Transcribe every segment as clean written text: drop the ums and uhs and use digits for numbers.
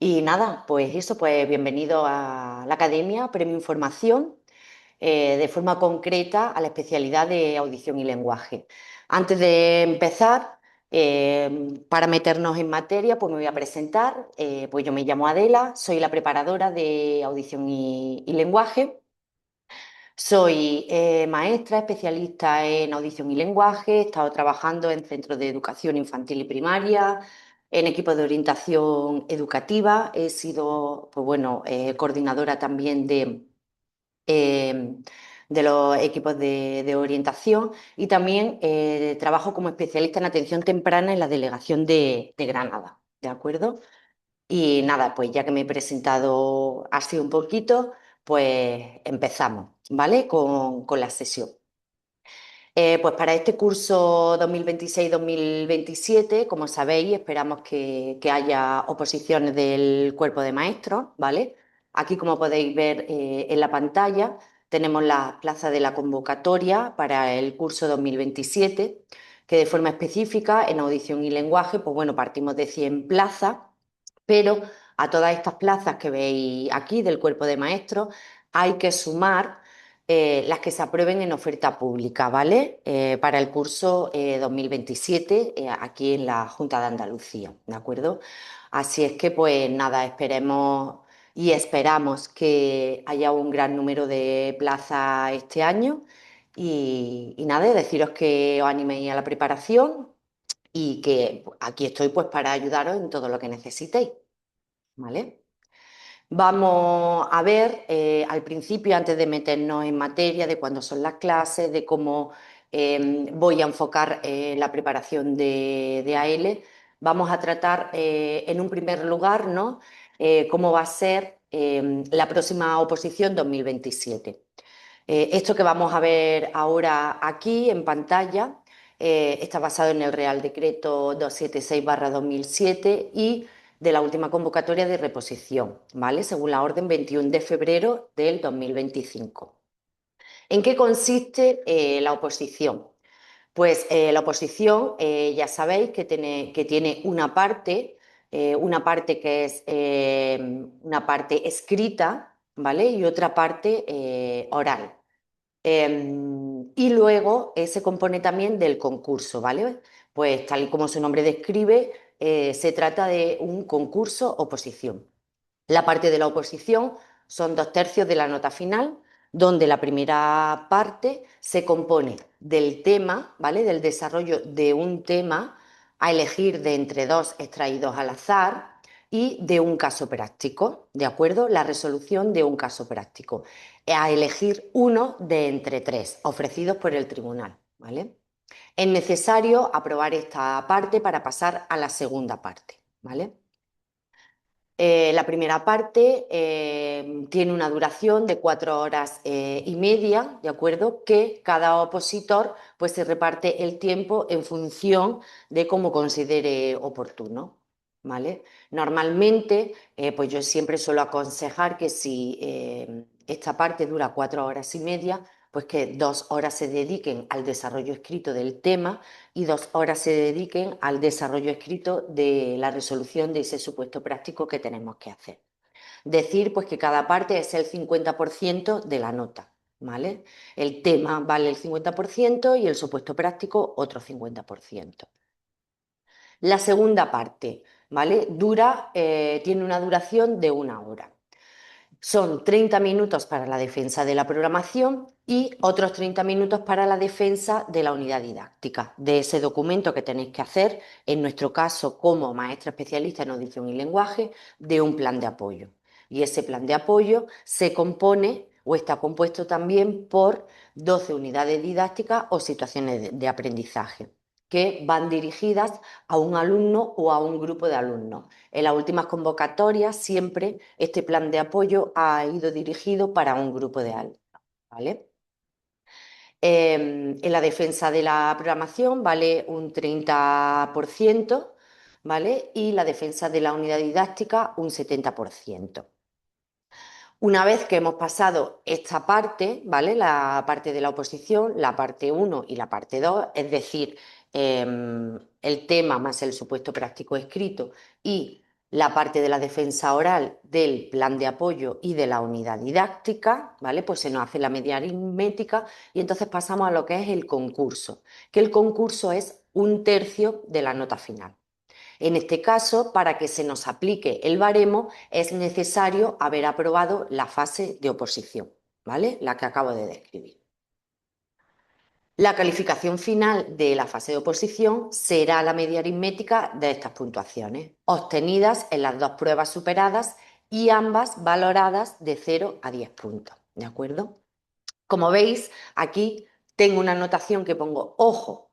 Y nada, pues eso, pues bienvenido a la Academia Premio Información, de forma concreta a la especialidad de audición y lenguaje. Antes de empezar, para meternos en materia, pues me voy a presentar. Pues yo me llamo Adela, soy la preparadora de audición y lenguaje. Soy maestra especialista en audición y lenguaje, he estado trabajando en centros de educación infantil y primaria, en equipos de orientación educativa, he sido, pues bueno, coordinadora también eh, de los equipos de orientación y también trabajo como especialista en atención temprana en la delegación de Granada, ¿de acuerdo? Y nada, pues ya que me he presentado así un poquito, pues empezamos, ¿vale? Con la sesión. Pues para este curso 2026-2027, como sabéis, esperamos que haya oposiciones del cuerpo de maestros, ¿vale? Aquí, como podéis ver en la pantalla, tenemos las plazas de la convocatoria para el curso 2027, que de forma específica en audición y lenguaje, pues bueno, partimos de 100 plazas, pero a todas estas plazas que veis aquí del cuerpo de maestros hay que sumar las que se aprueben en oferta pública, ¿vale? Para el curso 2027 aquí en la Junta de Andalucía, ¿de acuerdo? Así es que, pues nada, esperemos y esperamos que haya un gran número de plazas este año y nada, deciros que os animéis a la preparación y que aquí estoy pues para ayudaros en todo lo que necesitéis, ¿vale? Vamos a ver al principio, antes de meternos en materia de cuándo son las clases, de cómo voy a enfocar la preparación de AL, vamos a tratar en un primer lugar, ¿no? Cómo va a ser la próxima oposición 2027. Esto que vamos a ver ahora aquí en pantalla está basado en el Real Decreto 276/2007 y de la última convocatoria de reposición, ¿vale? Según la orden 21 de febrero del 2025. ¿En qué consiste la oposición? Pues la oposición, ya sabéis que tiene una parte que es una parte escrita, ¿vale? Y otra parte oral. Y luego se compone también del concurso, ¿vale? Pues tal y como su nombre describe, se trata de un concurso oposición. La parte de la oposición son 2/3 de la nota final, donde la primera parte se compone del tema, ¿vale? Del desarrollo de un tema a elegir de entre dos extraídos al azar y de un caso práctico, ¿de acuerdo? La resolución de un caso práctico, a elegir uno de entre tres ofrecidos por el tribunal, ¿vale? Es necesario aprobar esta parte para pasar a la segunda parte, ¿vale? La primera parte tiene una duración de 4 horas y media, ¿de acuerdo? Que cada opositor pues, se reparte el tiempo en función de cómo considere oportuno, ¿vale? Normalmente, pues yo siempre suelo aconsejar que si esta parte dura 4 horas y media, pues que 2 horas se dediquen al desarrollo escrito del tema y 2 horas se dediquen al desarrollo escrito de la resolución de ese supuesto práctico que tenemos que hacer. Decir pues que cada parte es el 50% de la nota, ¿vale? El tema vale el 50% y el supuesto práctico otro 50%. La segunda parte, ¿vale? Tiene una duración de 1 hora. Son 30 minutos para la defensa de la programación y otros 30 minutos para la defensa de la unidad didáctica, de ese documento que tenéis que hacer, en nuestro caso como maestra especialista en audición y lenguaje, de un plan de apoyo. Y ese plan de apoyo se compone o está compuesto también por 12 unidades didácticas o situaciones de aprendizaje que van dirigidas a un alumno o a un grupo de alumnos. En las últimas convocatorias siempre este plan de apoyo ha ido dirigido para un grupo de alumnos, ¿vale? En la defensa de la programación vale un 30%, ¿vale? Y la defensa de la unidad didáctica un 70%. Una vez que hemos pasado esta parte, ¿vale? La parte de la oposición, la parte uno y la parte 2, es decir, el tema más el supuesto práctico escrito y la parte de la defensa oral del plan de apoyo y de la unidad didáctica, ¿vale? Pues se nos hace la media aritmética y entonces pasamos a lo que es el concurso, que el concurso es un tercio de la nota final. En este caso, para que se nos aplique el baremo, es necesario haber aprobado la fase de oposición, ¿vale? La que acabo de describir. La calificación final de la fase de oposición será la media aritmética de estas puntuaciones, obtenidas en las dos pruebas superadas y ambas valoradas de 0 a 10 puntos, ¿de acuerdo? Como veis, aquí tengo una anotación que pongo, ojo,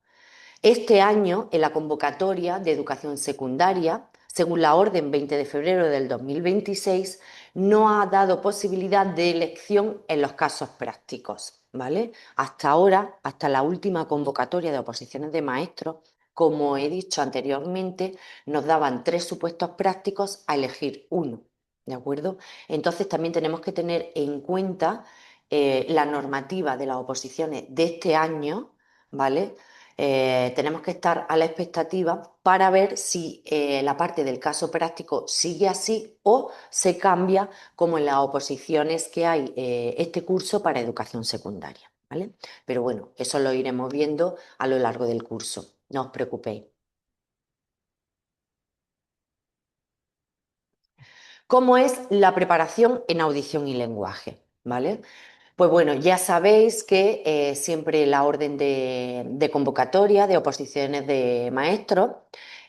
este año, en la convocatoria de educación secundaria, según la orden 20 de febrero del 2026, no ha dado posibilidad de elección en los casos prácticos, ¿vale? Hasta ahora, hasta la última convocatoria de oposiciones de maestros, como he dicho anteriormente, nos daban 3 supuestos prácticos a elegir uno, ¿de acuerdo? Entonces también tenemos que tener en cuenta la normativa de las oposiciones de este año, ¿vale? Tenemos que estar a la expectativa para ver si la parte del caso práctico sigue así o se cambia como en las oposiciones que hay este curso para educación secundaria, ¿vale? Pero bueno, eso lo iremos viendo a lo largo del curso, no os preocupéis. ¿Cómo es la preparación en audición y lenguaje? ¿Vale? Pues bueno, ya sabéis que siempre la orden de convocatoria de oposiciones de maestros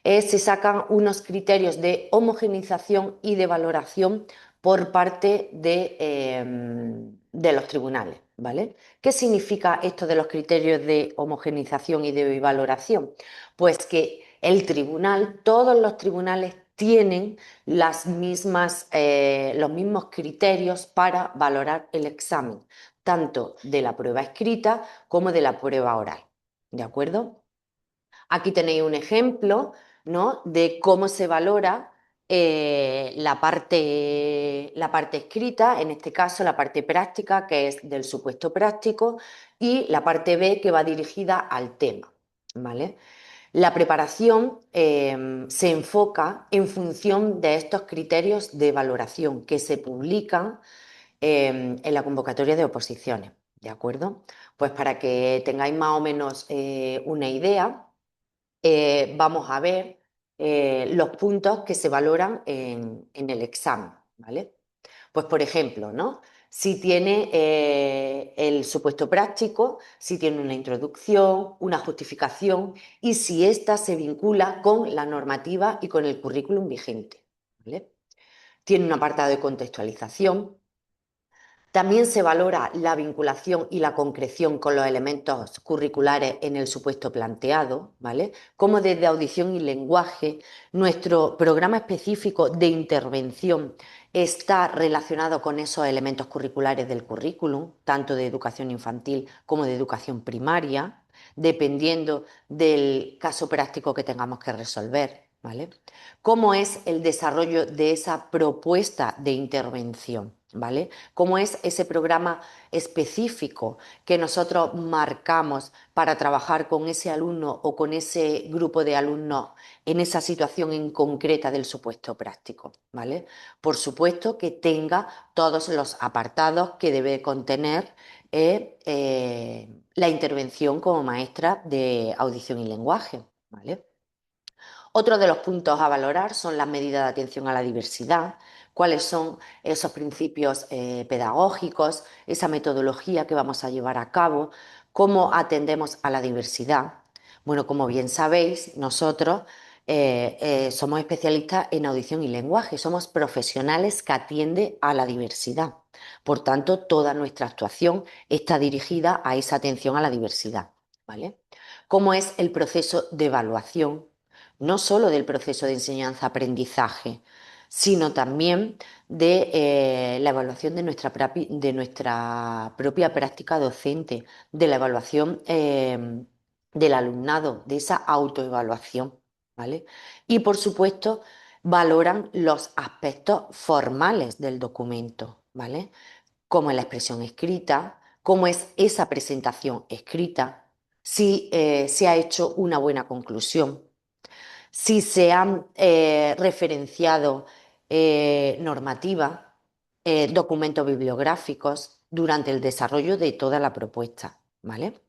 se sacan unos criterios de homogeneización y de valoración por parte de los tribunales, ¿vale? ¿Qué significa esto de los criterios de homogeneización y de valoración? Pues que el tribunal, todos los tribunales tienen los mismos criterios para valorar el examen, tanto de la prueba escrita como de la prueba oral. ¿De acuerdo? Aquí tenéis un ejemplo, ¿no?, de cómo se valora la parte escrita, en este caso la parte práctica, que es del supuesto práctico, y la parte B, que va dirigida al tema. ¿Vale? La preparación se enfoca en función de estos criterios de valoración que se publican en la convocatoria de oposiciones, ¿de acuerdo? Pues para que tengáis más o menos una idea, vamos a ver los puntos que se valoran en el examen, ¿vale? Pues por ejemplo, ¿no? Si tiene el supuesto práctico, si tiene una introducción, una justificación y si ésta se vincula con la normativa y con el currículum vigente, ¿vale? Tiene un apartado de contextualización. También se valora la vinculación y la concreción con los elementos curriculares en el supuesto planteado, ¿vale? Como desde audición y lenguaje, nuestro programa específico de intervención está relacionado con esos elementos curriculares del currículum, tanto de educación infantil como de educación primaria, dependiendo del caso práctico que tengamos que resolver, ¿vale? ¿Cómo es el desarrollo de esa propuesta de intervención? ¿Vale? ¿Cómo es ese programa específico que nosotros marcamos para trabajar con ese alumno o con ese grupo de alumnos en esa situación en concreta del supuesto práctico? ¿Vale? Por supuesto que tenga todos los apartados que debe contener la intervención como maestra de audición y lenguaje. ¿Vale? Otro de los puntos a valorar son las medidas de atención a la diversidad, cuáles son esos principios pedagógicos, esa metodología que vamos a llevar a cabo, cómo atendemos a la diversidad. Bueno, como bien sabéis, nosotros somos especialistas en audición y lenguaje, somos profesionales que atienden a la diversidad. Por tanto, toda nuestra actuación está dirigida a esa atención a la diversidad. ¿Vale? ¿Cómo es el proceso de evaluación? No solo del proceso de enseñanza-aprendizaje, sino también de la evaluación de nuestra propia práctica docente, de la evaluación del alumnado, de esa autoevaluación, ¿vale? Y por supuesto, valoran los aspectos formales del documento, ¿vale? Cómo es la expresión escrita, cómo es esa presentación escrita, si se ha hecho una buena conclusión, si se han referenciado normativas, documentos bibliográficos durante el desarrollo de toda la propuesta, ¿vale?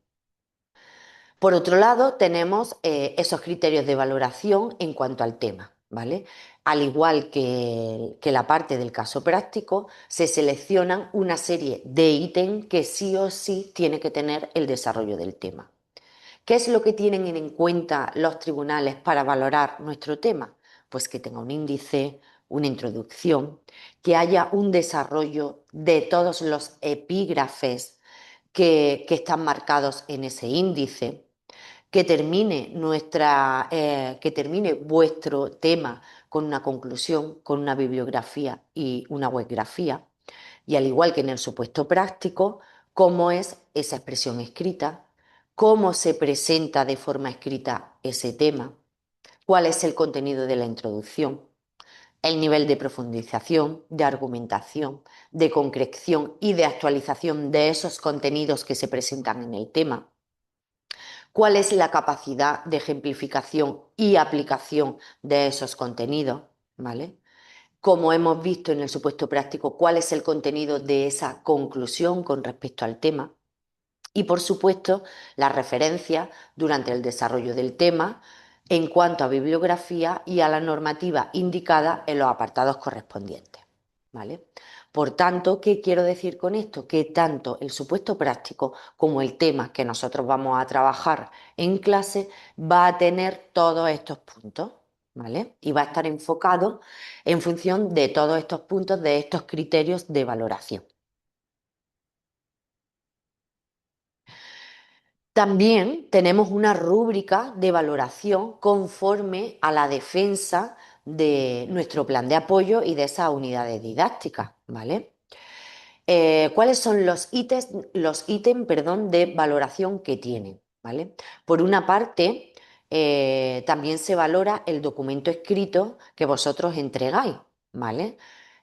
Por otro lado, tenemos esos criterios de valoración en cuanto al tema, ¿vale? Al igual que la parte del caso práctico, se seleccionan una serie de ítems que sí o sí tiene que tener el desarrollo del tema. ¿Qué es lo que tienen en cuenta los tribunales para valorar nuestro tema? Pues que tenga un índice, una introducción, que haya un desarrollo de todos los epígrafes que están marcados en ese índice, que termine vuestro tema con una conclusión, con una bibliografía y una webgrafía, y al igual que en el supuesto práctico, cómo es esa expresión escrita, cómo se presenta de forma escrita ese tema, cuál es el contenido de la introducción, el nivel de profundización, de argumentación, de concreción y de actualización de esos contenidos que se presentan en el tema, cuál es la capacidad de ejemplificación y aplicación de esos contenidos, ¿vale? Como hemos visto en el supuesto práctico, cuál es el contenido de esa conclusión con respecto al tema. Y, por supuesto, las referencias durante el desarrollo del tema en cuanto a bibliografía y a la normativa indicada en los apartados correspondientes, ¿vale? Por tanto, ¿qué quiero decir con esto? Que tanto el supuesto práctico como el tema que nosotros vamos a trabajar en clase va a tener todos estos puntos, ¿vale? Y va a estar enfocado en función de todos estos puntos, de estos criterios de valoración. También tenemos una rúbrica de valoración conforme a la defensa de nuestro plan de apoyo y de esas unidades didácticas, ¿vale? ¿Cuáles son los ítems, perdón, de valoración que tienen? ¿Vale? Por una parte, también se valora el documento escrito que vosotros entregáis, ¿vale?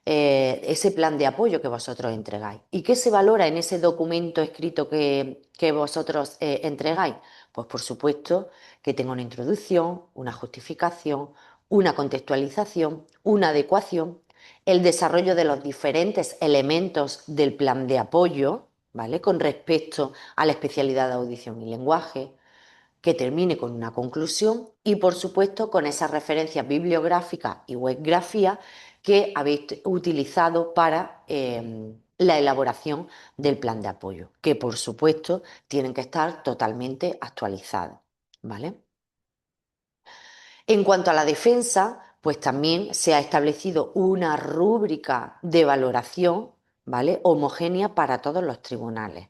Ese plan de apoyo que vosotros entregáis. ¿Y qué se valora en ese documento escrito que vosotros entregáis? Pues por supuesto que tenga una introducción, una justificación, una contextualización, una adecuación, el desarrollo de los diferentes elementos del plan de apoyo, ¿vale? Con respecto a la especialidad de audición y lenguaje, que termine con una conclusión y, por supuesto, con esas referencias bibliográficas y webgrafías que habéis utilizado para la elaboración del plan de apoyo, que, por supuesto, tienen que estar totalmente actualizados, ¿vale? En cuanto a la defensa, pues también se ha establecido una rúbrica de valoración, ¿vale? Homogénea para todos los tribunales.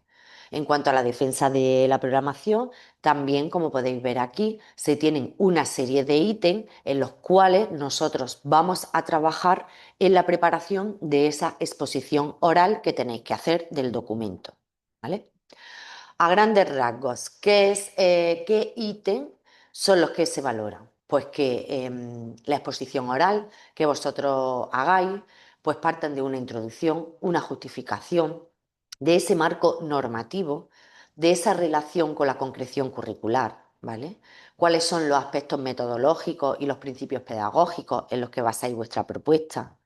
En cuanto a la defensa de la programación, también, como podéis ver aquí, se tienen una serie de ítems en los cuales nosotros vamos a trabajar en la preparación de esa exposición oral que tenéis que hacer del documento, ¿vale? A grandes rasgos, ¿qué ítem son los que se valoran? Pues que la exposición oral que vosotros hagáis, pues partan de una introducción, una justificación, de ese marco normativo, de esa relación con la concreción curricular, ¿vale? ¿Cuáles son los aspectos metodológicos y los principios pedagógicos en los que basáis vuestra propuesta?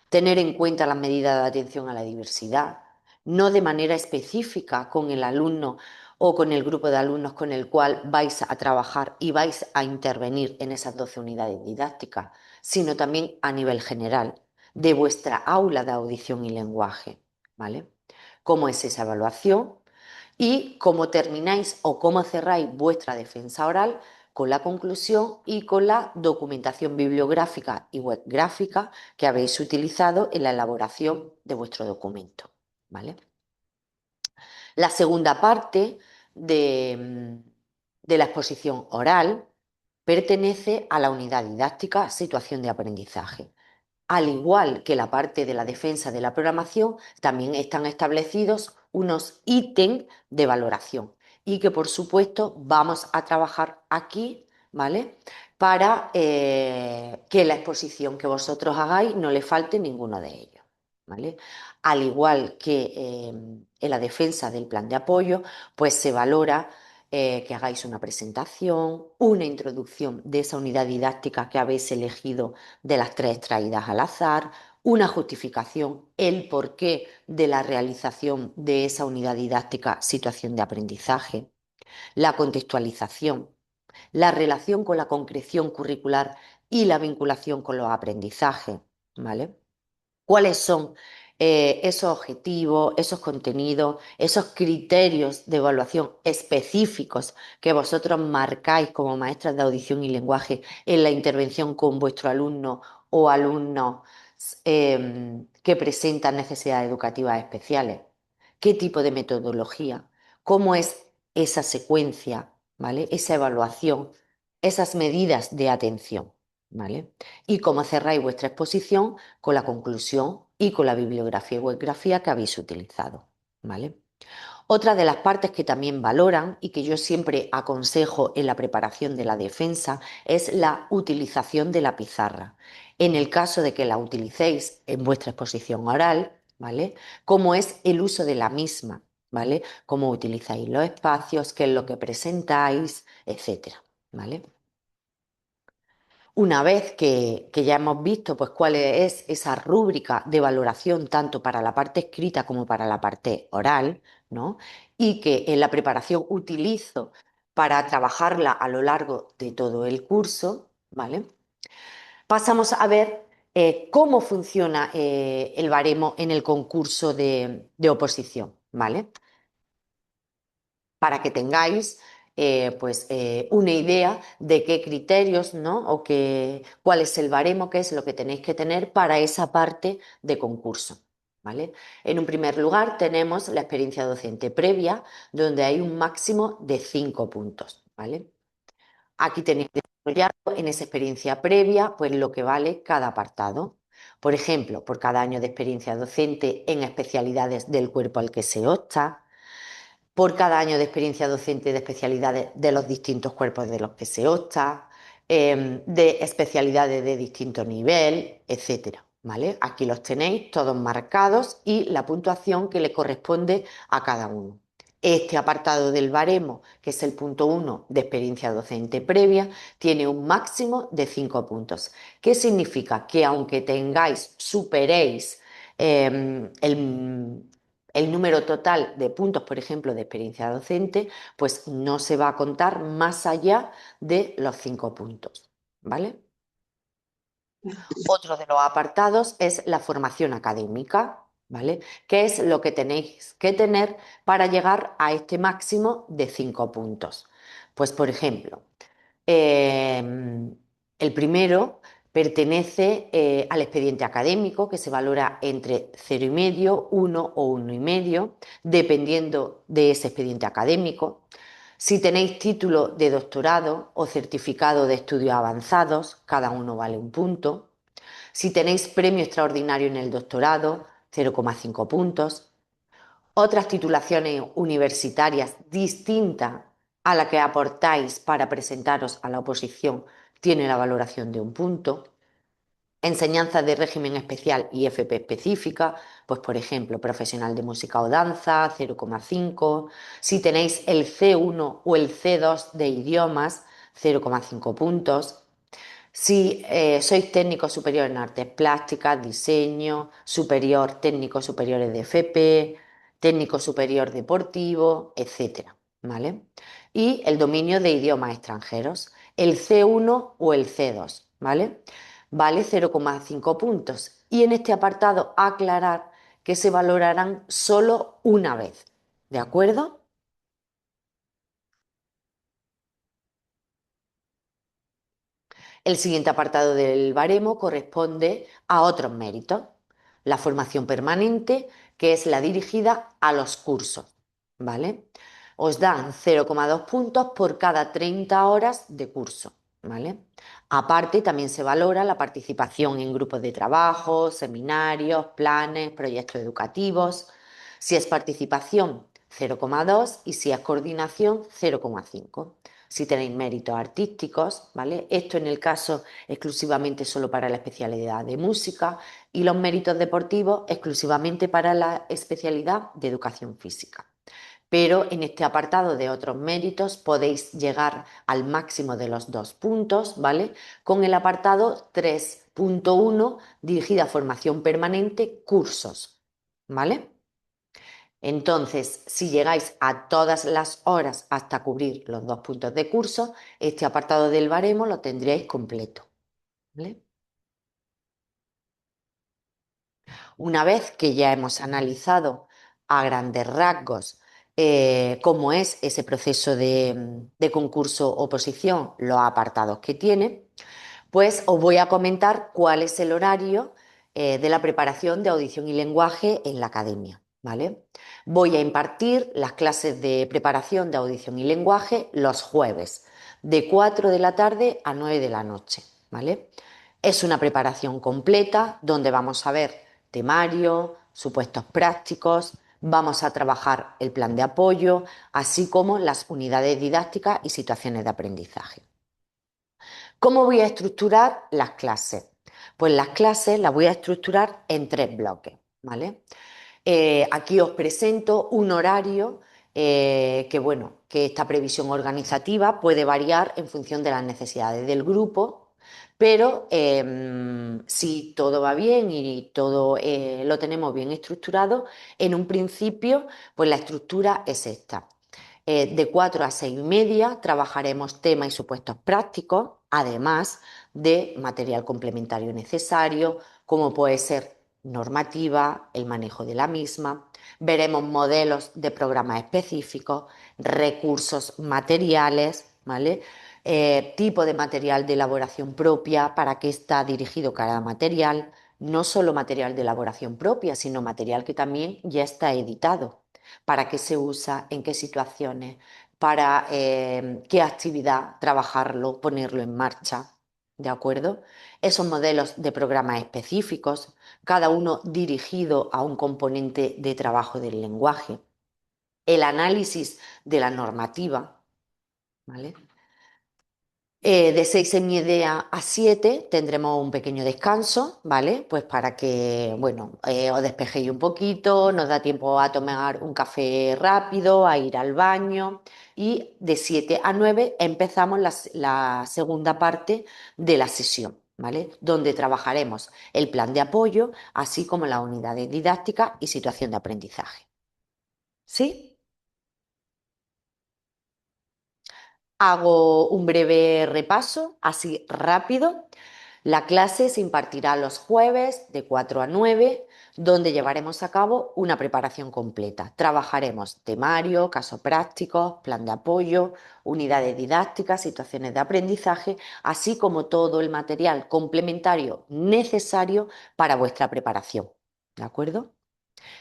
Tener en cuenta las medidas de atención a la diversidad, no de manera específica con el alumno o con el grupo de alumnos con el cual vais a trabajar y vais a intervenir en esas 12 unidades didácticas, sino también a nivel general de vuestra aula de audición y lenguaje, ¿vale? ¿Cómo es esa evaluación? Y cómo termináis o cómo cerráis vuestra defensa oral con la conclusión y con la documentación bibliográfica y webgráfica que habéis utilizado en la elaboración de vuestro documento, ¿vale? La segunda parte de la exposición oral pertenece a la unidad didáctica situación de aprendizaje. Al igual que la parte de la defensa de la programación, también están establecidos unos ítems de valoración y que, por supuesto, vamos a trabajar aquí, ¿vale? Para que la exposición que vosotros hagáis no le falte ninguno de ellos, ¿vale? Al igual que en la defensa del plan de apoyo, pues se valora que hagáis una presentación, una introducción de esa unidad didáctica que habéis elegido de las tres extraídas al azar, una justificación, el porqué de la realización de esa unidad didáctica, situación de aprendizaje, la contextualización, la relación con la concreción curricular y la vinculación con los aprendizajes, ¿vale? ¿Cuáles son esos objetivos, esos contenidos, esos criterios de evaluación específicos que vosotros marcáis como maestras de audición y lenguaje en la intervención con vuestro alumno o alumnos que presentan necesidades educativas especiales? ¿Qué tipo de metodología? ¿Cómo es esa secuencia, ¿vale? Esa evaluación, esas medidas de atención, ¿vale? Y cómo cerráis vuestra exposición con la conclusión y con la bibliografía y webgrafía que habéis utilizado, ¿vale? Otra de las partes que también valoran y que yo siempre aconsejo en la preparación de la defensa es la utilización de la pizarra. En el caso de que la utilicéis en vuestra exposición oral, ¿vale? ¿Cómo es el uso de la misma? ¿Vale? ¿Cómo utilizáis los espacios? ¿Qué es lo que presentáis? Etcétera, ¿vale? Una vez que ya hemos visto pues, cuál es esa rúbrica de valoración tanto para la parte escrita como para la parte oral, ¿no? Y que en la preparación utilizo para trabajarla a lo largo de todo el curso, ¿vale? Pasamos a ver cómo funciona el baremo en el concurso de oposición, ¿vale? Para que tengáis una idea de qué criterios, ¿no? O cuál es el baremo, qué es lo que tenéis que tener para esa parte de concurso. ¿Vale? En un primer lugar tenemos la experiencia docente previa, donde hay un máximo de 5 puntos. ¿Vale? Aquí tenéis desarrollado en esa experiencia previa pues lo que vale cada apartado. Por ejemplo, por cada año de experiencia docente en especialidades del cuerpo al que se opta, por cada año de experiencia docente de especialidades de los distintos cuerpos de los que se opta, de especialidades de distinto nivel, etcétera. ¿Vale? Aquí los tenéis todos marcados y la puntuación que le corresponde a cada uno. Este apartado del baremo, que es el punto 1 de experiencia docente previa, tiene un máximo de 5 puntos. ¿Qué significa? Que aunque superéis el número total de puntos, por ejemplo, de experiencia docente, pues no se va a contar más allá de los 5 puntos, ¿vale? Otro de los apartados es la formación académica, ¿vale? ¿Qué es lo que tenéis que tener para llegar a este máximo de 5 puntos? Pues, por ejemplo, el primero pertenece al expediente académico, que se valora entre 0,5, 1 o 1,5, dependiendo de ese expediente académico. Si tenéis título de doctorado o certificado de estudios avanzados, cada uno vale un punto. Si tenéis premio extraordinario en el doctorado, 0,5 puntos. Otras titulaciones universitarias distintas a la que aportáis para presentaros a la oposición tiene la valoración de un punto. Enseñanza de régimen especial y FP específica, pues por ejemplo, profesional de música o danza, 0,5. Si tenéis el C1 o el C2 de idiomas, 0,5 puntos. Si sois técnico superior en artes plásticas, diseño, superior, técnicos superiores de FP, técnico superior deportivo, etcétera, ¿vale? Y el dominio de idiomas extranjeros, el C1 o el C2, ¿vale? Vale 0,5 puntos. Y en este apartado aclarar que se valorarán solo una vez, ¿de acuerdo? El siguiente apartado del baremo corresponde a otros méritos. La formación permanente, que es la dirigida a los cursos, ¿vale? Os dan 0,2 puntos por cada 30 horas de curso, ¿vale? Aparte, también se valora la participación en grupos de trabajo, seminarios, planes, proyectos educativos. Si es participación, 0,2 y si es coordinación, 0,5. Si tenéis méritos artísticos, ¿vale? Esto en el caso exclusivamente solo para la especialidad de música y los méritos deportivos exclusivamente para la especialidad de educación física. pero en este apartado de otros méritos podéis llegar al máximo de los 2 puntos, ¿vale? Con el apartado 3.1 dirigida a formación permanente, cursos, ¿vale? Entonces, si llegáis a todas las horas hasta cubrir los 2 puntos de curso, este apartado del baremo lo tendríais completo, ¿vale? Una vez que ya hemos analizado a grandes rasgos cómo es ese proceso de concurso oposición, los apartados que tiene, pues os voy a comentar cuál es el horario de la preparación de audición y lenguaje en la academia, ¿vale? Voy a impartir las clases de preparación de audición y lenguaje los jueves, de 4 de la tarde a 9 de la noche, ¿vale? Es una preparación completa donde vamos a ver temario, supuestos prácticos, vamos a trabajar el plan de apoyo, así como las unidades didácticas y situaciones de aprendizaje. ¿Cómo voy a estructurar las clases? Pues las clases las voy a estructurar en 3 bloques, ¿vale? Aquí os presento un horario que, bueno, que esta previsión organizativa puede variar en función de las necesidades del grupo, pero si todo va bien y todo lo tenemos bien estructurado, en un principio, pues la estructura es esta. De 4 a 6:30 trabajaremos temas y supuestos prácticos, además de material complementario necesario, como puede ser normativa, el manejo de la misma. Veremos modelos de programas específicos, recursos materiales, ¿vale? Tipo de material de elaboración propia, para qué está dirigido cada material, no solo material de elaboración propia, sino material que también ya está editado, para qué se usa, en qué situaciones, para qué actividad trabajarlo, ponerlo en marcha, ¿de acuerdo? Esos modelos de programas específicos, cada uno dirigido a un componente de trabajo del lenguaje, el análisis de la normativa, ¿vale? De 6:30 a 7 tendremos un pequeño descanso, ¿vale? Pues para que, bueno, os despejéis un poquito, nos da tiempo a tomar un café rápido, a ir al baño, y de 7 a 9 empezamos la segunda parte de la sesión, ¿vale? Donde trabajaremos el plan de apoyo, así como las unidades didácticas y situación de aprendizaje. ¿Sí? Hago un breve repaso, así rápido. La clase se impartirá los jueves de 4 a 9, donde llevaremos a cabo una preparación completa. Trabajaremos temario, casos prácticos, plan de apoyo, unidades didácticas, situaciones de aprendizaje, así como todo el material complementario necesario para vuestra preparación. ¿De acuerdo?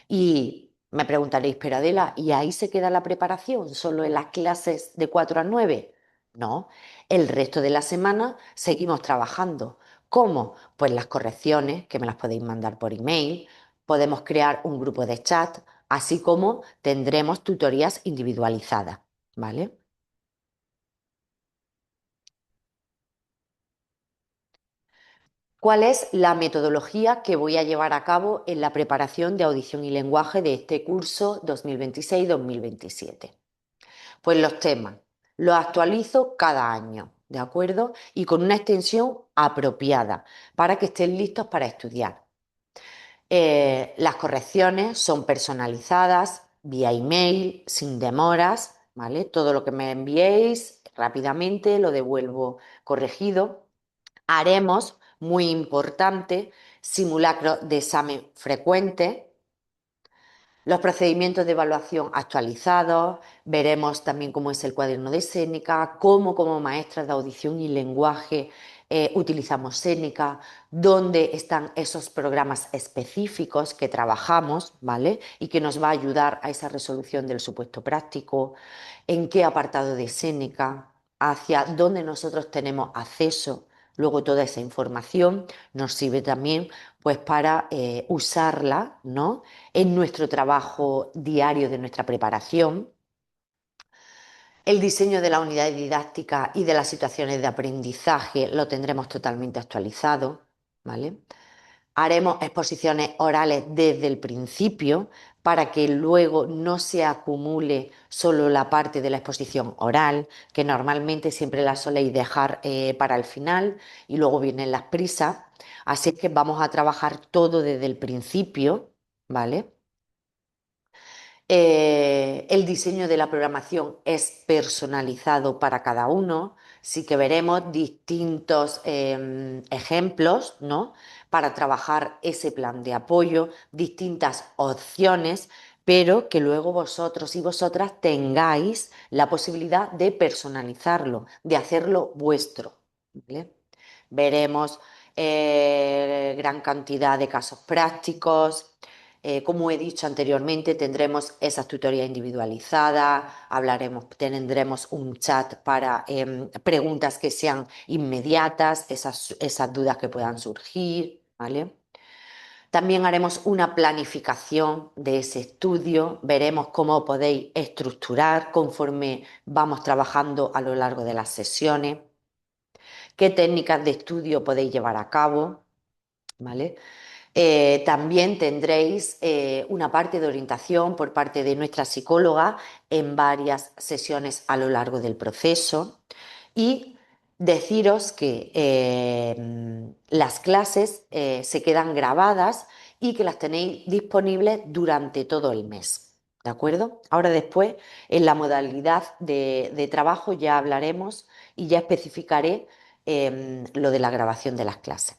Y me preguntaréis, pero Adela, ¿y ahí se queda la preparación? ¿Solo en las clases de 4 a 9? No, el resto de la semana seguimos trabajando. ¿Cómo? Pues las correcciones, que me las podéis mandar por email, podemos crear un grupo de chat, así como tendremos tutorías individualizadas, ¿vale? ¿Cuál es la metodología que voy a llevar a cabo en la preparación de audición y lenguaje de este curso 2026-2027? Pues los temas los actualizo cada año, ¿de acuerdo? Y con una extensión apropiada para que estén listos para estudiar. Las correcciones son personalizadas vía email, sin demoras, ¿vale? Todo lo que me enviéis rápidamente lo devuelvo corregido. Haremos, muy importante, simulacros de examen frecuente, los procedimientos de evaluación actualizados, veremos también cómo es el cuaderno de Séneca, cómo como maestras de audición y lenguaje utilizamos Séneca, dónde están esos programas específicos que trabajamos, ¿vale? Y que nos va a ayudar a esa resolución del supuesto práctico, en qué apartado de Séneca, hacia dónde nosotros tenemos acceso. Luego toda esa información nos sirve también pues para usarla, ¿no?, en nuestro trabajo diario de nuestra preparación. El diseño de la unidad didáctica y de las situaciones de aprendizaje lo tendremos totalmente actualizado, ¿vale? Haremos exposiciones orales desde el principio para que luego no se acumule solo la parte de la exposición oral, que normalmente siempre la soléis dejar para el final y luego vienen las prisas. Así es que vamos a trabajar todo desde el principio, ¿vale? El diseño de la programación es personalizado para cada uno, sí que veremos distintos ejemplos, ¿no? Para trabajar ese plan de apoyo, distintas opciones, pero que luego vosotros y vosotras tengáis la posibilidad de personalizarlo, de hacerlo vuestro, ¿vale? Veremos gran cantidad de casos prácticos. Como he dicho anteriormente, tendremos esas tutorías individualizadas, tendremos un chat para preguntas que sean inmediatas, esas dudas que puedan surgir, ¿vale? También haremos una planificación de ese estudio, veremos cómo podéis estructurar conforme vamos trabajando a lo largo de las sesiones, qué técnicas de estudio podéis llevar a cabo, ¿vale? También tendréis una parte de orientación por parte de nuestra psicóloga en varias sesiones a lo largo del proceso y deciros que las clases se quedan grabadas y que las tenéis disponibles durante todo el mes. ¿De acuerdo? Ahora después, en la modalidad de trabajo ya hablaremos y ya especificaré lo de la grabación de las clases.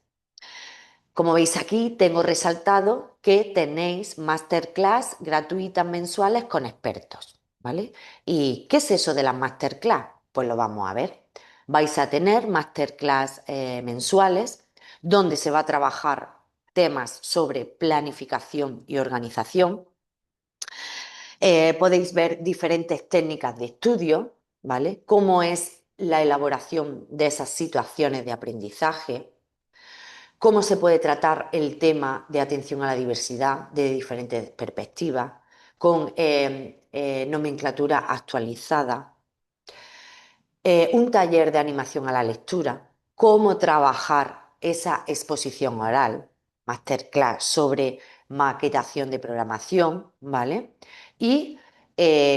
Como veis aquí, tengo resaltado que tenéis masterclass gratuitas mensuales con expertos, ¿vale? ¿Y qué es eso de las masterclass? Pues lo vamos a ver. Vais a tener masterclass mensuales donde se va a trabajar temas sobre planificación y organización. Podéis ver diferentes técnicas de estudio, ¿vale? Cómo es la elaboración de esas situaciones de aprendizaje, cómo se puede tratar el tema de atención a la diversidad de diferentes perspectivas, con nomenclatura actualizada, un taller de animación a la lectura, cómo trabajar esa exposición oral, masterclass sobre maquetación de programación, ¿vale? Y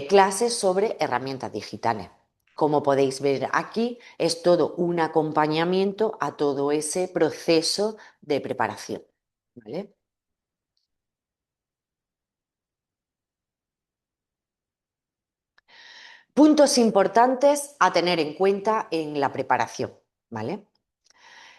clases sobre herramientas digitales. Como podéis ver aquí, es todo un acompañamiento a todo ese proceso de preparación, ¿vale? Puntos importantes a tener en cuenta en la preparación, ¿vale?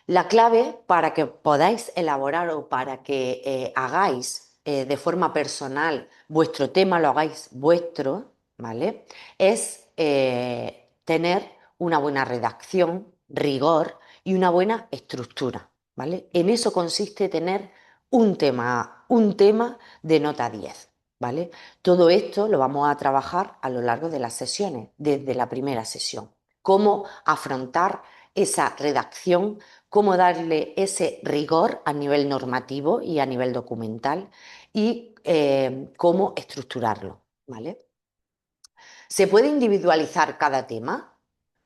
La clave para que podáis elaborar o para que hagáis de forma personal vuestro tema, lo hagáis vuestro, ¿vale? Es tener una buena redacción, rigor y una buena estructura, ¿vale? En eso consiste tener un tema de nota 10, ¿vale? Todo esto lo vamos a trabajar a lo largo de las sesiones, desde la primera sesión. Cómo afrontar esa redacción, cómo darle ese rigor a nivel normativo y a nivel documental y cómo estructurarlo, ¿vale? ¿Se puede individualizar cada tema?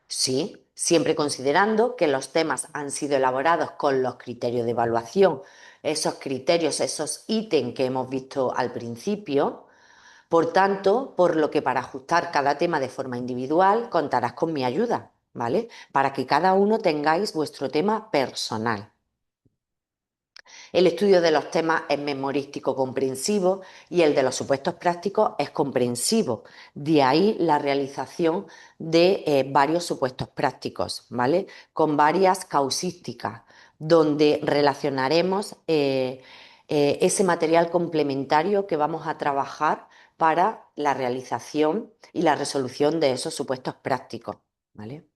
Sí, siempre considerando que los temas han sido elaborados con los criterios de evaluación, esos criterios, esos ítems que hemos visto al principio. Por tanto, por lo que para ajustar cada tema de forma individual contarás con mi ayuda, ¿vale? Para que cada uno tengáis vuestro tema personal. El estudio de los temas es memorístico comprensivo y el de los supuestos prácticos es comprensivo. De ahí la realización de varios supuestos prácticos, ¿vale? Con varias causísticas, donde relacionaremos ese material complementario que vamos a trabajar para la realización y la resolución de esos supuestos prácticos, ¿vale?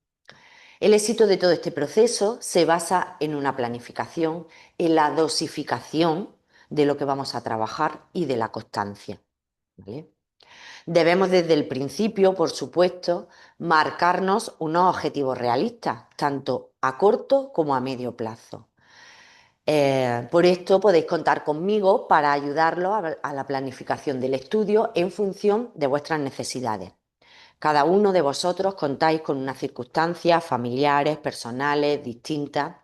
El éxito de todo este proceso se basa en una planificación, en la dosificación de lo que vamos a trabajar y de la constancia, ¿vale? Debemos desde el principio, por supuesto, marcarnos unos objetivos realistas, tanto a corto como a medio plazo. Por esto podéis contar conmigo para ayudarlos a la planificación del estudio en función de vuestras necesidades. Cada uno de vosotros contáis con unas circunstancias familiares, personales, distintas.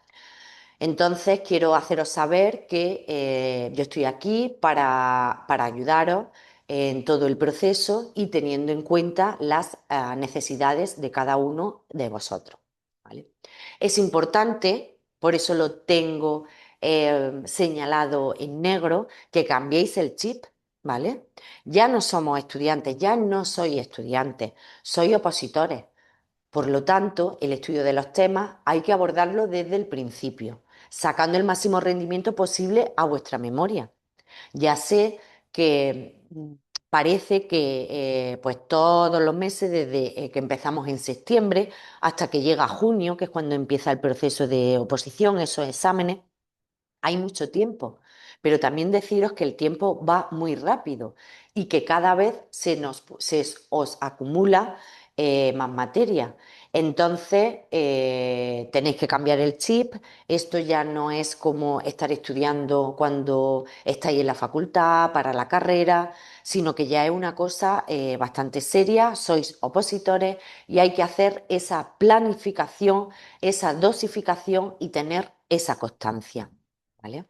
Entonces quiero haceros saber que yo estoy aquí para ayudaros en todo el proceso y teniendo en cuenta las necesidades de cada uno de vosotros. ¿Vale? Es importante, por eso lo tengo señalado en negro, que cambiéis el chip, ¿vale? Ya no somos estudiantes, ya no sois estudiantes, sois opositores. Por lo tanto, el estudio de los temas hay que abordarlo desde el principio, sacando el máximo rendimiento posible a vuestra memoria. Ya sé que parece que pues todos los meses, desde que empezamos en septiembre hasta que llega junio, que es cuando empieza el proceso de oposición, esos exámenes, hay mucho tiempo, pero también deciros que el tiempo va muy rápido y que cada vez se os acumula más materia. Entonces, tenéis que cambiar el chip. Esto ya no es como estar estudiando cuando estáis en la facultad, para la carrera, sino que ya es una cosa bastante seria. Sois opositores y hay que hacer esa planificación, esa dosificación y tener esa constancia. ¿Vale?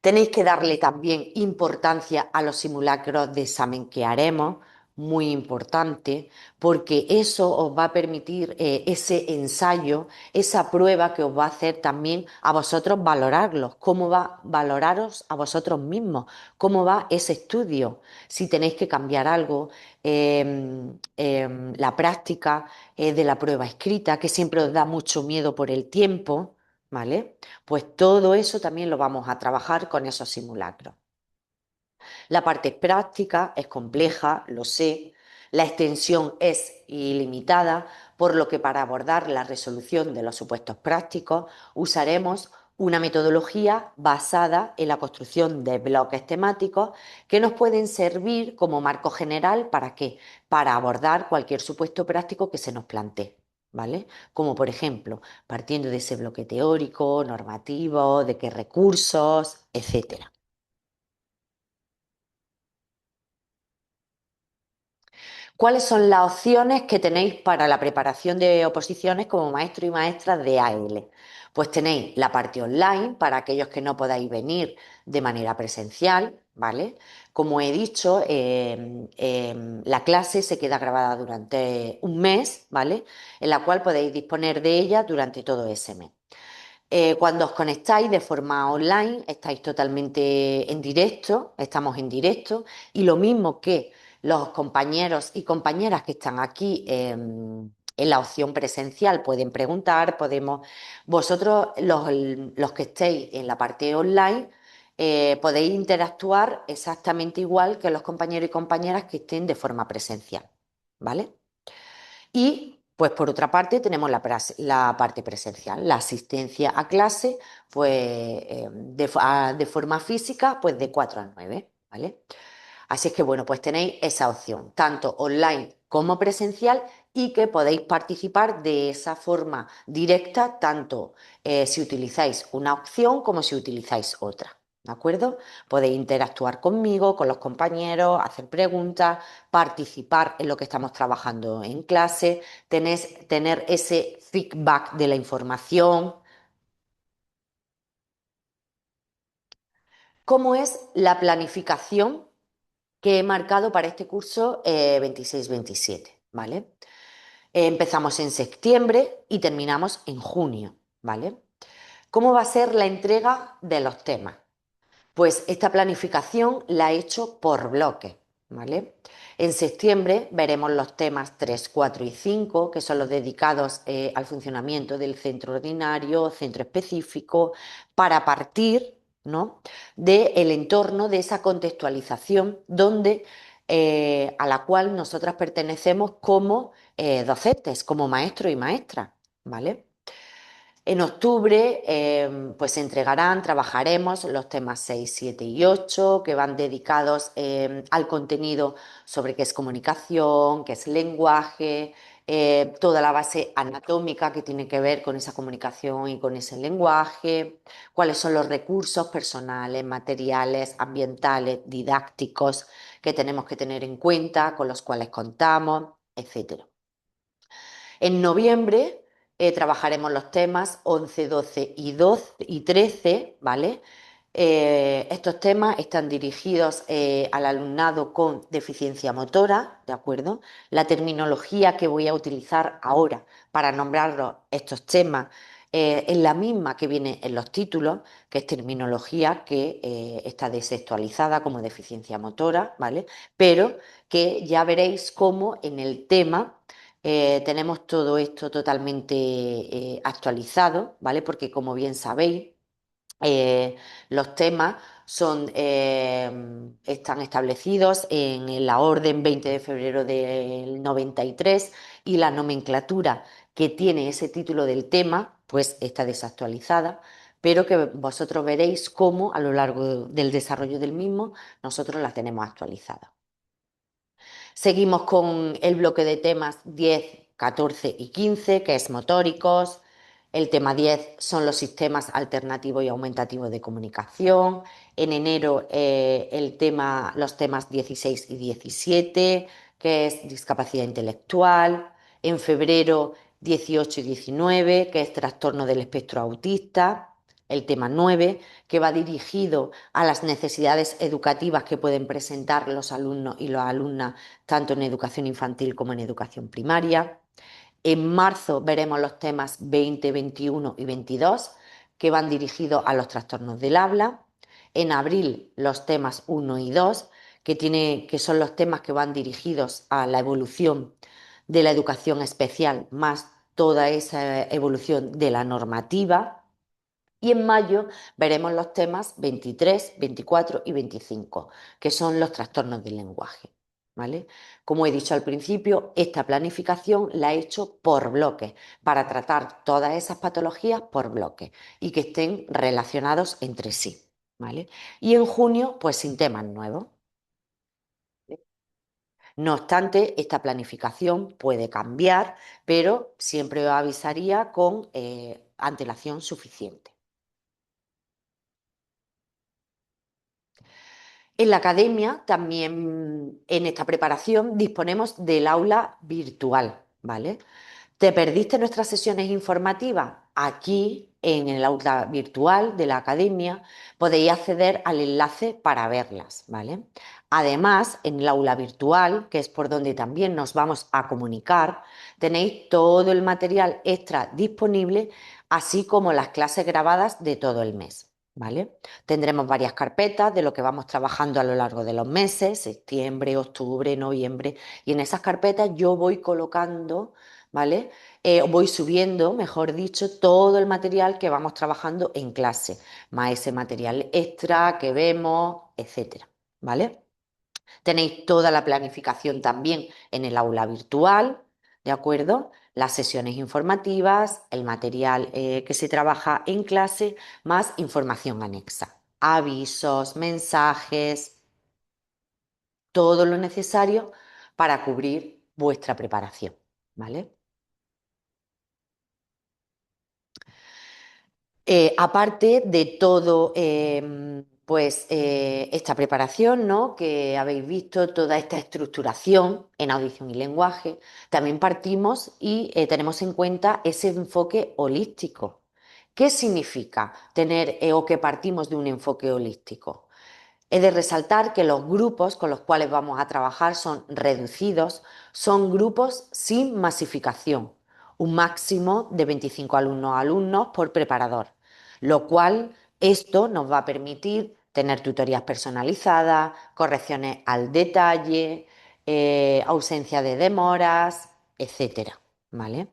Tenéis que darle también importancia a los simulacros de examen que haremos, muy importante, porque eso os va a permitir ese ensayo, esa prueba que os va a hacer también a vosotros valorarlos, cómo va a valoraros a vosotros mismos, cómo va ese estudio, si tenéis que cambiar algo, la práctica de la prueba escrita, que siempre os da mucho miedo por el tiempo, ¿vale? Pues todo eso también lo vamos a trabajar con esos simulacros. La parte práctica es compleja, lo sé. La extensión es ilimitada, por lo que para abordar la resolución de los supuestos prácticos usaremos una metodología basada en la construcción de bloques temáticos que nos pueden servir como marco general ¿para qué? Para abordar cualquier supuesto práctico que se nos plantee. ¿Vale? Como por ejemplo, partiendo de ese bloque teórico, normativo, de qué recursos, etcétera. ¿Cuáles son las opciones que tenéis para la preparación de oposiciones como maestro y maestra de AL? Pues tenéis la parte online para aquellos que no podáis venir de manera presencial, ¿vale? Como he dicho, la clase se queda grabada durante un mes, ¿vale? En la cual podéis disponer de ella durante todo ese mes. Cuando os conectáis de forma online, estáis totalmente en directo, estamos en directo, y lo mismo que los compañeros y compañeras que están aquí en la opción presencial pueden preguntar, vosotros los que estéis en la parte online, podéis interactuar exactamente igual que los compañeros y compañeras que estén de forma presencial, ¿vale? Y, pues por otra parte, tenemos la parte presencial, la asistencia a clase, pues de forma física, pues de 4 a 9, ¿vale? Así es que, bueno, pues tenéis esa opción, tanto online como presencial, y que podéis participar de esa forma directa, tanto si utilizáis una opción como si utilizáis otra. ¿De acuerdo? Podéis interactuar conmigo, con los compañeros, hacer preguntas, participar en lo que estamos trabajando en clase, tener ese feedback de la información. ¿Cómo es la planificación que he marcado para este curso 26-27? ¿Vale? Empezamos en septiembre y terminamos en junio, ¿vale? ¿Cómo va a ser la entrega de los temas? Pues esta planificación la he hecho por bloques, ¿vale? En septiembre veremos los temas 3, 4 y 5, que son los dedicados al funcionamiento del centro ordinario, centro específico, para partir, ¿no? del entorno, de esa contextualización a la cual nosotras pertenecemos como docentes, como maestros y maestras, ¿vale? En octubre, pues se entregarán, trabajaremos los temas 6, 7 y 8, que van dedicados al contenido sobre qué es comunicación, qué es lenguaje, toda la base anatómica que tiene que ver con esa comunicación y con ese lenguaje, cuáles son los recursos personales, materiales, ambientales, didácticos que tenemos que tener en cuenta, con los cuales contamos, etcétera. En noviembre trabajaremos los temas 11, 12 y 13, ¿vale? Estos temas están dirigidos al alumnado con deficiencia motora, ¿de acuerdo? La terminología que voy a utilizar ahora para nombrar estos temas es la misma que viene en los títulos, que es terminología que está desactualizada como deficiencia motora, ¿vale? Pero que ya veréis cómo en el tema tenemos todo esto totalmente actualizado, ¿vale? Porque como bien sabéis, los temas están establecidos en la orden 20 de febrero del 93 y la nomenclatura que tiene ese título del tema pues está desactualizada, pero que vosotros veréis cómo a lo largo del desarrollo del mismo nosotros la tenemos actualizada. Seguimos con el bloque de temas 10, 14 y 15, que es motóricos. El tema 10 son los sistemas alternativos y aumentativos de comunicación. En enero los temas 16 y 17, que es discapacidad intelectual. En febrero 18 y 19, que es trastorno del espectro autista. El tema 9, que va dirigido a las necesidades educativas que pueden presentar los alumnos y las alumnas tanto en educación infantil como en educación primaria. En marzo veremos los temas 20, 21 y 22, que van dirigidos a los trastornos del habla. En abril los temas 1 y 2, que son los temas que van dirigidos a la evolución de la educación especial, más toda esa evolución de la normativa. Y en mayo veremos los temas 23, 24 y 25, que son los trastornos del lenguaje. ¿Vale? Como he dicho al principio, esta planificación la he hecho por bloques, para tratar todas esas patologías por bloques y que estén relacionados entre sí. ¿Vale? Y en junio, pues sin temas nuevos. No obstante, esta planificación puede cambiar, pero siempre os avisaría con antelación suficiente. En la academia también en esta preparación disponemos del aula virtual, ¿vale? ¿Te perdiste nuestras sesiones informativas? Aquí, en el aula virtual de la academia, podéis acceder al enlace para verlas, ¿vale? Además, en el aula virtual, que es por donde también nos vamos a comunicar, tenéis todo el material extra disponible, así como las clases grabadas de todo el mes, ¿vale? Tendremos varias carpetas de lo que vamos trabajando a lo largo de los meses, septiembre, octubre, noviembre, y en esas carpetas yo voy colocando, ¿vale? Voy subiendo, mejor dicho, todo el material que vamos trabajando en clase, más ese material extra que vemos, etcétera, ¿vale? Tenéis toda la planificación también en el aula virtual, ¿de acuerdo? Las sesiones informativas, el material que se trabaja en clase, más información anexa, avisos, mensajes, todo lo necesario para cubrir vuestra preparación, ¿vale? Aparte de todo, esta preparación, ¿no? Que habéis visto, toda esta estructuración en audición y lenguaje, también partimos y tenemos en cuenta ese enfoque holístico. ¿Qué significa tener o que partimos de un enfoque holístico? He de resaltar que los grupos con los cuales vamos a trabajar son reducidos, son grupos sin masificación, un máximo de 25 alumnos por preparador, lo cual esto nos va a permitir tener tutorías personalizadas, correcciones al detalle, ausencia de demoras, etcétera, ¿vale?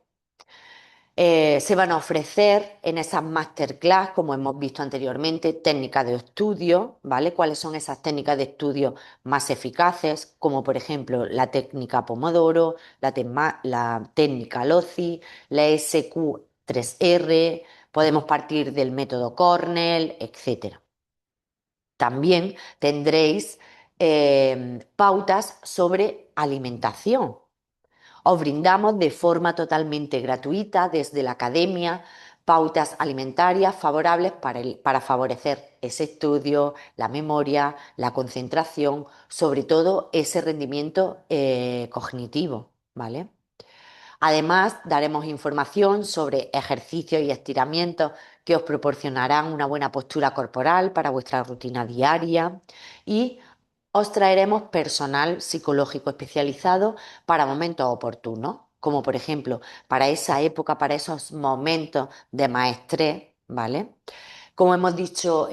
Se van a ofrecer en esas masterclass, como hemos visto anteriormente, técnicas de estudio, ¿vale? ¿Cuáles son esas técnicas de estudio más eficaces? Como por ejemplo la técnica Pomodoro, la técnica LOCI, la SQ3R, podemos partir del método Cornell, etcétera. También tendréis pautas sobre alimentación. Os brindamos de forma totalmente gratuita desde la academia pautas alimentarias favorables para favorecer ese estudio, la memoria, la concentración, sobre todo ese rendimiento cognitivo, ¿vale? Además, daremos información sobre ejercicios y estiramientos que os proporcionarán una buena postura corporal para vuestra rutina diaria y os traeremos personal psicológico especializado para momentos oportunos, como por ejemplo para esa época, para esos momentos de más estrés, ¿vale? Como hemos dicho,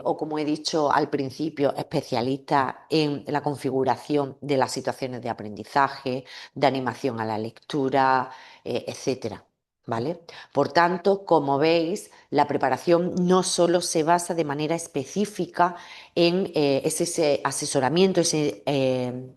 o como he dicho al principio, especialistas en la configuración de las situaciones de aprendizaje, de animación a la lectura, etcétera. ¿Vale? Por tanto, como veis, la preparación no solo se basa de manera específica en ese asesoramiento, ese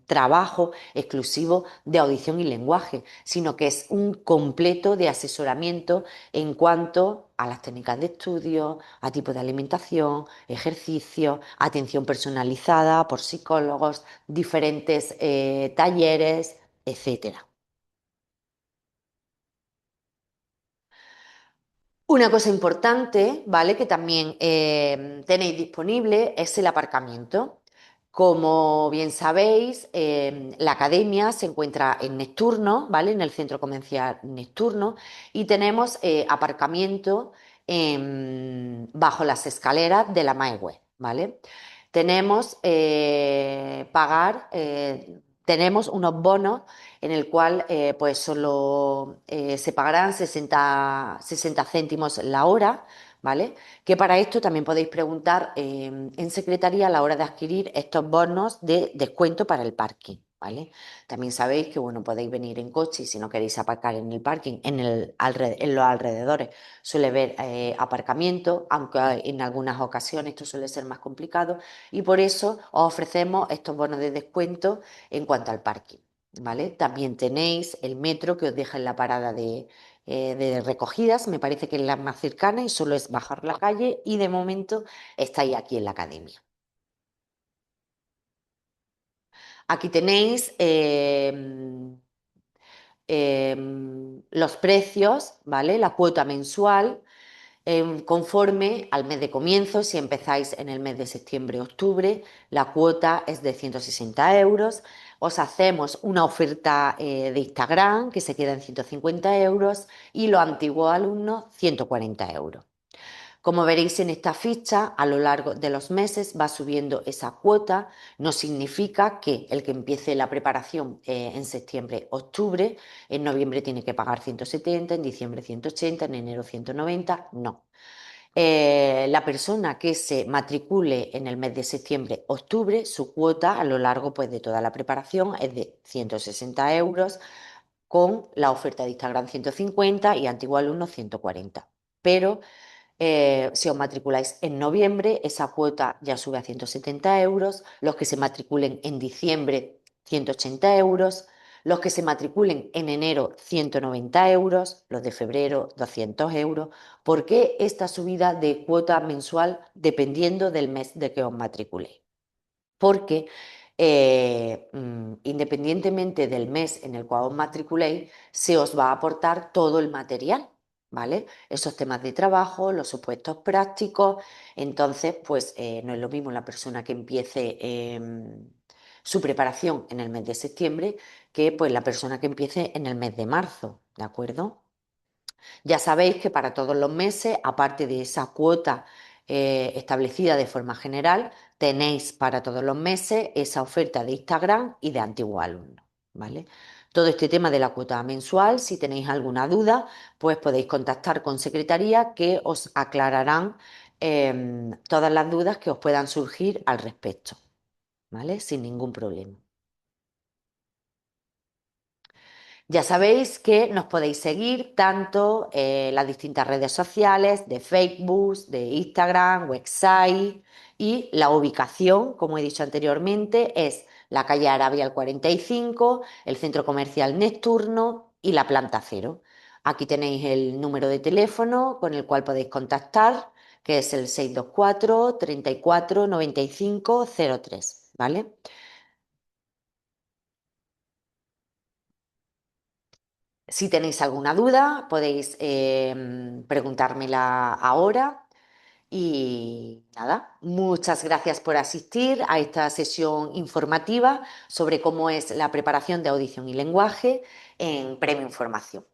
trabajo exclusivo de audición y lenguaje, sino que es un completo de asesoramiento en cuanto a las técnicas de estudio, a tipo de alimentación, ejercicio, atención personalizada por psicólogos, diferentes talleres, etcétera. Una cosa importante, ¿vale? Que también tenéis disponible es el aparcamiento. Como bien sabéis, la academia se encuentra en Nesturno, ¿vale? En el centro comercial Nesturno y tenemos aparcamiento bajo las escaleras de la Maehue, ¿vale? Tenemos tenemos unos bonos en el cual pues solo se pagarán 60 céntimos la hora, ¿vale? Que para esto también podéis preguntar en secretaría a la hora de adquirir estos bonos de descuento para el parking, ¿vale? También sabéis que, bueno, podéis venir en coche y si no queréis aparcar en el parking, en los alrededores suele haber aparcamiento, aunque en algunas ocasiones esto suele ser más complicado y por eso os ofrecemos estos bonos de descuento en cuanto al parking. ¿Vale? También tenéis el metro que os deja en la parada de recogidas, me parece que es la más cercana y solo es bajar la calle y de momento estáis aquí en la academia. Aquí tenéis los precios, ¿vale? La cuota mensual conforme al mes de comienzo. Si empezáis en el mes de septiembre-octubre, la cuota es de 160 euros. Os hacemos una oferta de Instagram que se queda en 150 euros y los antiguos alumnos 140 euros. Como veréis en esta ficha, a lo largo de los meses va subiendo esa cuota. No significa que el que empiece la preparación en septiembre-octubre, en noviembre tiene que pagar 170, en diciembre 180, en enero 190, no. La persona que se matricule en el mes de septiembre-octubre, su cuota a lo largo pues, de toda la preparación es de 160 euros, con la oferta de Instagram 150 y antiguo alumno 140. Pero si os matriculáis en noviembre, esa cuota ya sube a 170 euros. Los que se matriculen en diciembre, 180 euros. Los que se matriculen en enero, 190 euros. Los de febrero, 200 euros. ¿Por qué esta subida de cuota mensual dependiendo del mes de que os matriculéis? Porque independientemente del mes en el cual os matriculéis, se os va a aportar todo el material, ¿vale? Esos temas de trabajo, los supuestos prácticos, entonces, pues no es lo mismo la persona que empiece su preparación en el mes de septiembre que pues la persona que empiece en el mes de marzo, ¿de acuerdo? Ya sabéis que para todos los meses, aparte de esa cuota establecida de forma general, tenéis para todos los meses esa oferta de Instagram y de antiguos alumnos, ¿vale? Todo este tema de la cuota mensual, si tenéis alguna duda, pues podéis contactar con secretaría que os aclararán todas las dudas que os puedan surgir al respecto, ¿vale? Sin ningún problema. Ya sabéis que nos podéis seguir tanto en las distintas redes sociales de Facebook, de Instagram, website y la ubicación, como he dicho anteriormente, es la calle Arabia al 45, el centro comercial Nesturno y la planta cero. Aquí tenéis el número de teléfono con el cual podéis contactar, que es el 624 34 95 03, ¿vale? Si tenéis alguna duda, podéis preguntármela ahora Y nada, muchas gracias por asistir a esta sesión informativa sobre cómo es la preparación de audición y lenguaje en Premium Formación.